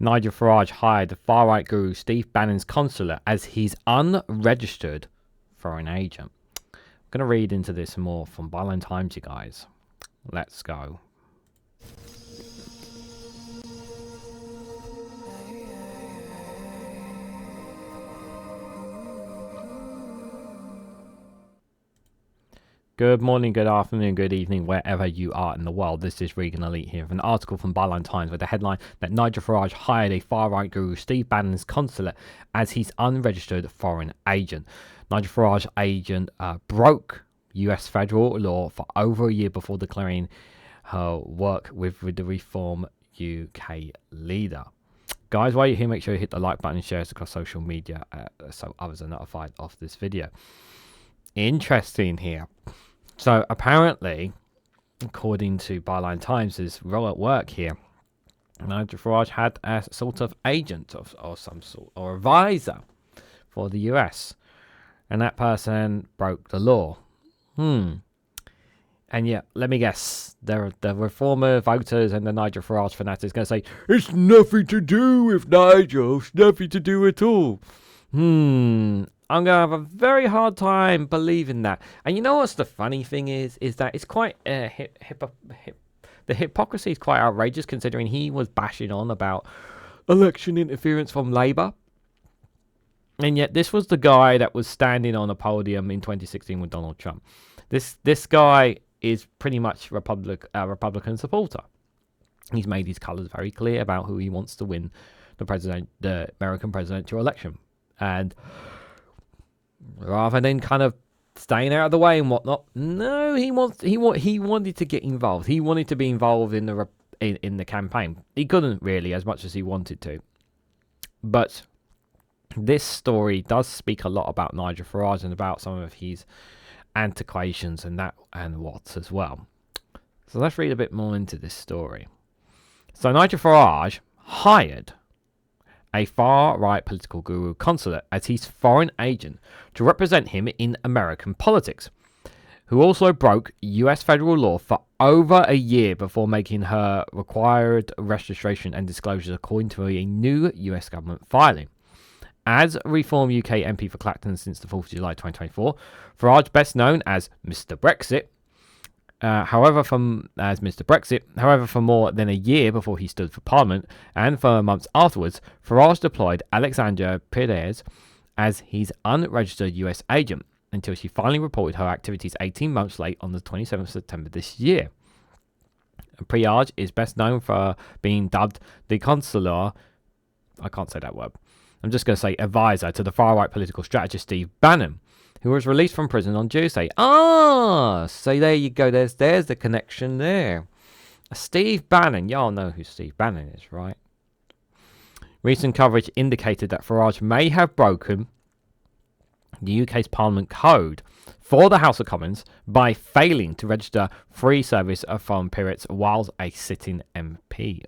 Nigel Farage hired the far-right guru Steve Bannon's consulate as his unregistered foreign agent. I'm going to read into this more from Byline Times, you guys. Let's go. Good morning, good afternoon, good evening, wherever you are in the world. This is Reganelite here with an article from Byline Times with the headline that Nigel Farage hired a far-right guru Steve Bannon's consulate as his unregistered foreign agent. Nigel Farage's agent broke US federal law for over a year before declaring her work with the Reform UK leader. Guys, while you're here, make sure you hit the like button and share it across social media so others are notified of this video. Interesting here. So apparently, according to Byline Times, is real at work here. Nigel Farage had a sort of agent or some sort, or advisor for the US, and that person broke the law. And yeah, let me guess, the reformer voters and the Nigel Farage fanatics going to say, it's nothing to do with Nigel, it's nothing to do at all. I'm going to have a very hard time believing that. And you know what's the funny thing is that it's quite, the hypocrisy is quite outrageous considering he was bashing on about election interference from Labour. And yet this was the guy that was standing on a podium in 2016 with Donald Trump. This guy is pretty much a Republican supporter. He's made his colours very clear about who he wants to win the American presidential election. And rather than kind of staying out of the way and whatnot, no, he wanted to get involved. He wanted to be involved in the campaign. He couldn't really, as much as he wanted to. But this story does speak a lot about Nigel Farage and about some of his antiquations and what as well. So let's read a bit more into this story. So Nigel Farage hired a far-right political guru consulate as his foreign agent to represent him in American politics, who also broke US federal law for over a year before making her required registration and disclosures according to a new US government filing. As Reform UK MP for Clacton since the 4th of July 2024, Farage, best known as Mr. Brexit, However, for more than a year before he stood for Parliament, and for months afterwards, Farage deployed Alexandra Preate as his unregistered US agent until she finally reported her activities 18 months late on the 27th of September this year. Preate is best known for being dubbed the Consigliere, I can't say that word, I'm just going to say advisor to the far-right political strategist Steven Bannon, who was released from prison on Tuesday. So there you go. There's the connection there. Steve Bannon. Y'all know who Steve Bannon is, right? Recent coverage indicated that Farage may have broken the UK's Parliament Code for the House of Commons by failing to register free service of foreign periods whilst a sitting MP.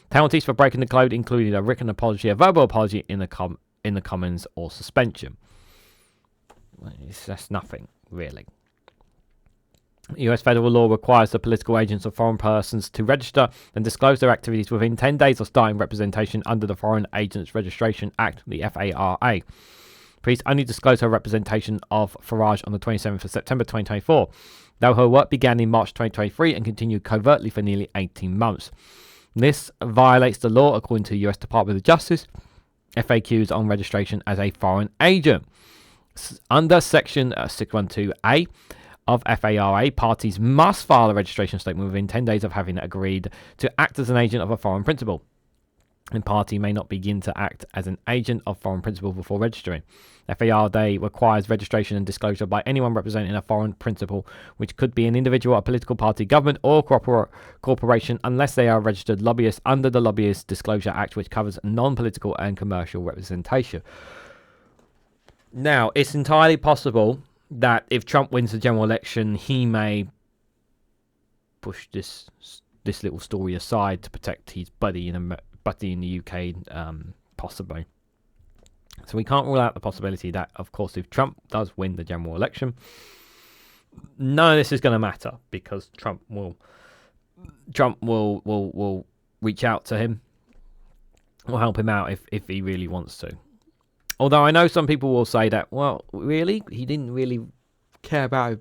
Penalties for breaking the code included a written apology, a verbal apology in the Commons, or suspension. That's nothing, really. US federal law requires the political agents of foreign persons to register and disclose their activities within 10 days of starting representation under the Foreign Agents Registration Act, the FARA. Priest only disclosed her representation of Farage on the 27th of September 2024, though her work began in March 2023 and continued covertly for nearly 18 months. This violates the law according to the US Department of Justice FAQs on registration as a foreign agent. Under Section 612A of FARA, parties must file a registration statement within 10 days of having agreed to act as an agent of a foreign principal. A party may not begin to act as an agent of foreign principal before registering. FARA requires registration and disclosure by anyone representing a foreign principal, which could be an individual, a political party, government, or corporation, unless they are registered lobbyists under the Lobbyist Disclosure Act, which covers non-political and commercial representation. Now, it's entirely possible that if Trump wins the general election, he may push this little story aside to protect his buddy in the UK, possibly. So we can't rule out the possibility that, of course, if Trump does win the general election, none of this is going to matter because Trump will reach out to him will help him out if he really wants to. Although I know some people will say that, well, really? He didn't really care about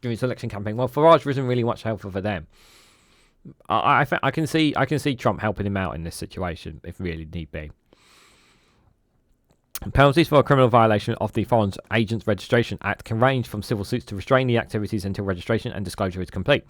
during his election campaign. Well, Farage wasn't really much helpful for them. I can see Trump helping him out in this situation if really need be. Penalties for a criminal violation of the Foreign Agents Registration Act can range from civil suits to restrain the activities until registration and disclosure is complete,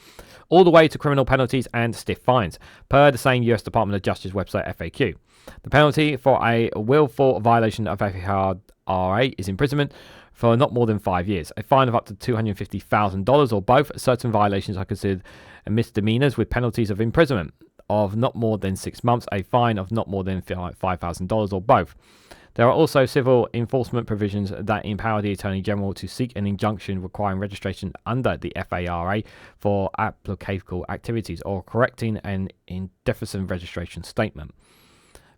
all the way to criminal penalties and stiff fines, per the same US Department of Justice website FAQ. The penalty for a willful violation of FARA is imprisonment for not more than 5 years, a fine of up to $250,000 or both. Certain violations are considered misdemeanors with penalties of imprisonment of not more than 6 months, a fine of not more than $5,000 or both. There are also civil enforcement provisions that empower the Attorney General to seek an injunction requiring registration under the FARA for applicable activities or correcting an indefinite registration statement.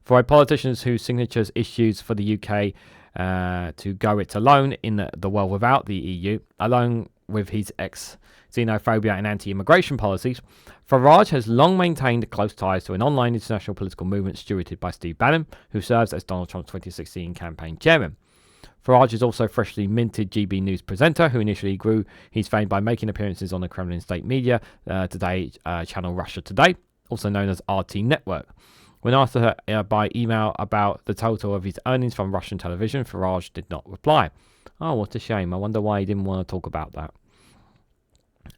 For a politician whose signatures issues for the UK to go it alone in the world without the EU, along with his xenophobia and anti-immigration policies, Farage has long maintained close ties to an online international political movement stewarded by Steve Bannon, who serves as Donald Trump's 2016 campaign chairman. Farage is also a freshly minted GB News presenter who initially grew his fame by making appearances on the Kremlin state media today channel Russia Today, also known as RT Network. When asked by email about the total of his earnings from Russian television, Farage did not reply. Oh, what a shame. I wonder why he didn't want to talk about that.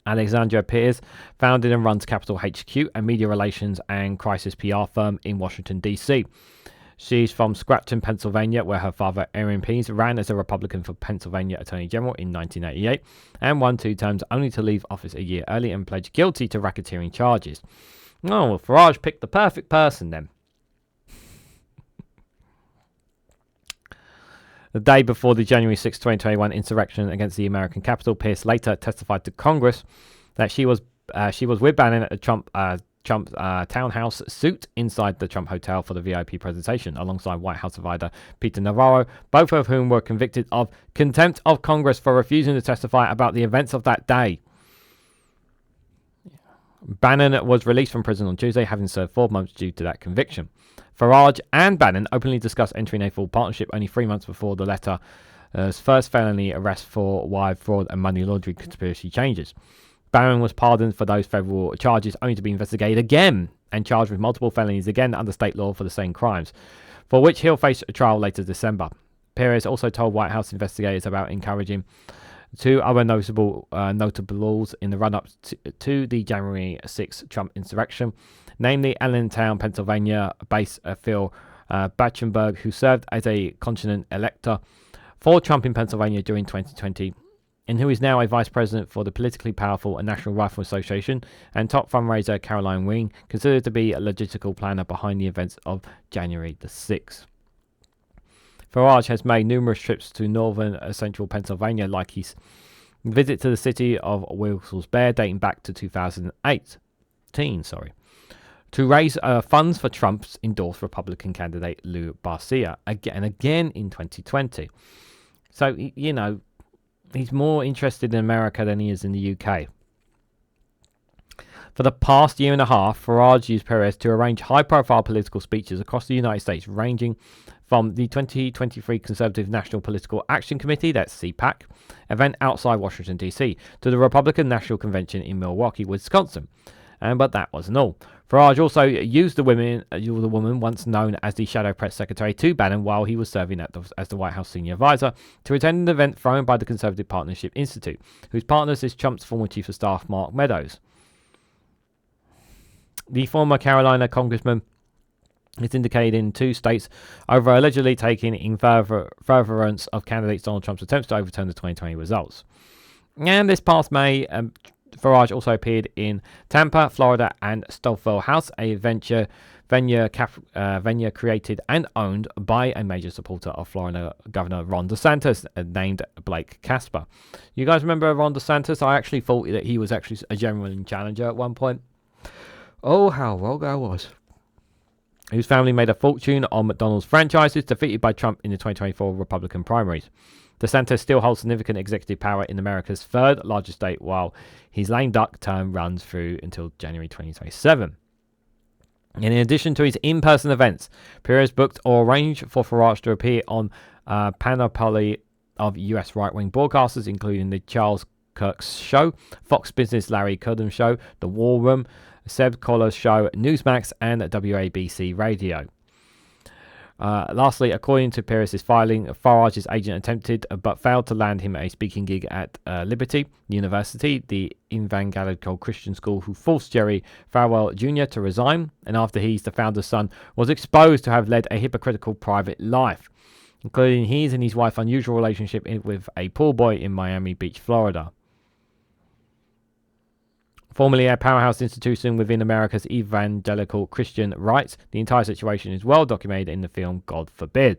Alexandra Preate founded and runs Capital HQ, a media relations and crisis PR firm in Washington, D.C. She's from Clacton, Pennsylvania, where her father, Aaron Pease, ran as a Republican for Pennsylvania Attorney General in 1988 and won 2 terms only to leave office a year early and pledged guilty to racketeering charges. Oh, well, Farage picked the perfect person then. The day before the January 6, 2021 insurrection against the American Capitol, Pierce later testified to Congress that she was with Bannon at the Trump townhouse suite inside the Trump Hotel for the VIP presentation, alongside White House advisor Peter Navarro, both of whom were convicted of contempt of Congress for refusing to testify about the events of that day. Bannon was released from prison on Tuesday, having served 4 months due to that conviction. Farage and Bannon openly discussed entering a full partnership only 3 months before the letter's first felony arrest for wire fraud and money laundering conspiracy changes. Bannon was pardoned for those federal charges, only to be investigated again and charged with multiple felonies again under state law for the same crimes, for which he'll face a trial later December. Perez also told White House investigators about encouraging 2 other notables in the run-up to the January 6 Trump insurrection, namely Allentown, Pennsylvania-based Phil Batchenberg, who served as a contingent elector for Trump in Pennsylvania during 2020, and who is now a vice president for the politically powerful National Rifle Association, and top fundraiser Caroline Wing, considered to be a logistical planner behind the events of January the 6th. Farage has made numerous trips to northern central Pennsylvania, like his visit to the city of Wilkes-Barre dating back to 2018, to raise funds for Trump's endorsed Republican candidate Lou Garcia again in 2020. So, you know, he's more interested in America than he is in the UK. For the past year and a half, Farage used Perez to arrange high-profile political speeches across the United States, ranging from the 2023 Conservative National Political Action Committee, that's CPAC, event outside Washington, D.C., to the Republican National Convention in Milwaukee, Wisconsin. But that wasn't all. Farage also used the woman once known as the Shadow Press Secretary to Bannon while he was serving as the White House senior advisor to attend an event thrown by the Conservative Partnership Institute, whose partners is Trump's former Chief of Staff, Mark Meadows. The former Carolina congressman is indicated in 2 states over allegedly taking in furtherance of candidates Donald Trump's attempts to overturn the 2020 results. And this past May, Farage also appeared in Tampa, Florida, and Stoffel House, a venue created and owned by a major supporter of Florida Governor Ron DeSantis, named Blake Casper. You guys remember Ron DeSantis? I actually thought that he was actually a genuine challenger at one point. Oh, how wrong I was. Whose family made a fortune on McDonald's franchises, defeated by Trump in the 2024 Republican primaries. DeSantis still holds significant executive power in America's 3rd largest state, while his lame duck term runs through until January 2027. And in addition to his in-person events, Perez booked or arranged for Farage to appear on panoply of US right-wing broadcasters, including the Charles Kirk's Show, Fox Business Larry Kudum Show, The War Room, Seb Collar's Show, Newsmax, and WABC Radio. Lastly, according to Perez's filing, Farage's agent attempted but failed to land him a speaking gig at Liberty University, the evangelical Christian school, who forced Jerry Falwell Jr. to resign, and after he's the founder's son, was exposed to have led a hypocritical private life, including his and his wife's unusual relationship with a pool boy in Miami Beach, Florida. Formerly a powerhouse institution within America's evangelical Christian rights, the entire situation is well documented in the film God Forbid.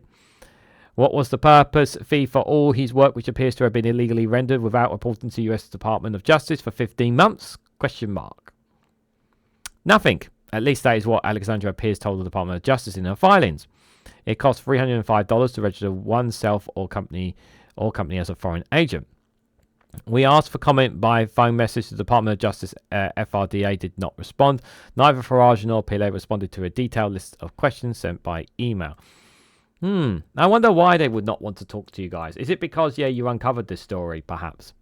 What was the purpose fee for all his work, which appears to have been illegally rendered without reporting to US Department of Justice for 15 months? Question mark. Nothing. At least that is what Alexandra Preate told the Department of Justice in her filings. It costs $305 to register oneself or company as a foreign agent. We asked for comment by phone message. The Department of Justice FRDA did not respond. Neither Farage nor Pillay responded to a detailed list of questions sent by email. I wonder why they would not want to talk to you guys. Is it because, you uncovered this story, perhaps?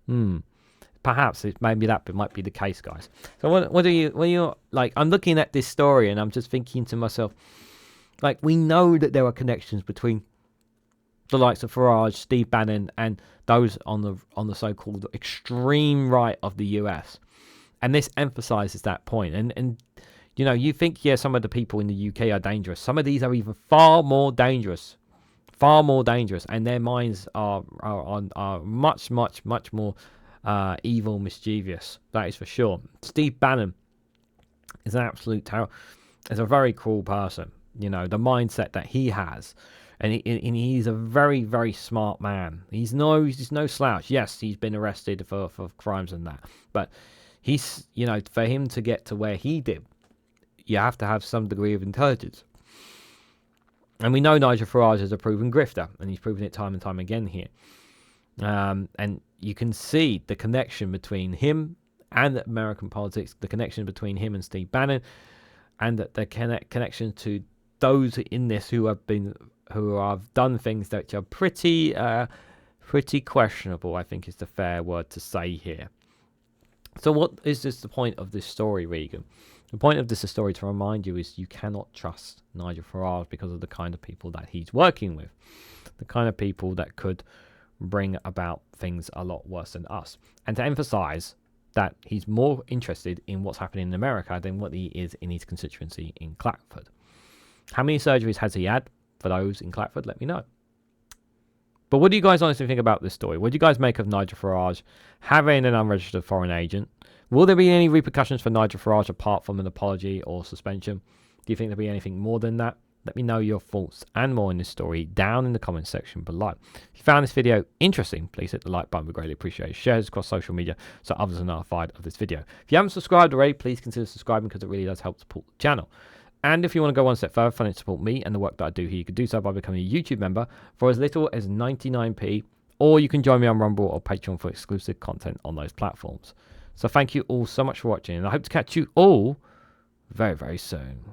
Perhaps maybe that might be the case, guys. So what do you like? I'm looking at this story and I'm just thinking to myself, like, we know that there are connections between the likes of Farage, Steve Bannon, and those on the so-called extreme right of the US, and this emphasizes that point. And you think some of the people in the UK are dangerous. Some of these are even far more dangerous, and their minds are much more evil, mischievous. That is for sure. Steve Bannon is an absolute terror. Is a very cruel person. The mindset that he has. And he's a very, very smart man. He's no slouch. Yes, he's been arrested for crimes and that. But he's, for him to get to where he did, you have to have some degree of intelligence. And we know Nigel Farage is a proven grifter, and he's proven it time and time again here. And you can see the connection between him and American politics, the connection between him and Steve Bannon, and the connection to those in this who have done things that are pretty questionable, I think is the fair word to say here. So what is the point of this story, Regan? The point of this story, to remind you, is you cannot trust Nigel Farage because of the kind of people that he's working with. The kind of people that could bring about things a lot worse than us. And to emphasize that he's more interested in what's happening in America than what he is in his constituency in Clacton. How many surgeries has he had? For those in Clacton, let me know. But what do you guys honestly think about this story? What do you guys make of Nigel Farage having an unregistered foreign agent? Will there be any repercussions for Nigel Farage apart from an apology or suspension? Do you think there'll be anything more than that? Let me know your thoughts and more in this story down in the comments section below. If you found this video interesting, please hit the like button. We greatly appreciate it. Share this across social media so others are notified of this video. If you haven't subscribed already, please consider subscribing because it really does help support the channel. And if you want to go one step further and support me and the work that I do here, you can do so by becoming a YouTube member for as little as 99p, or you can join me on Rumble or Patreon for exclusive content on those platforms. So thank you all so much for watching, and I hope to catch you all very, very soon.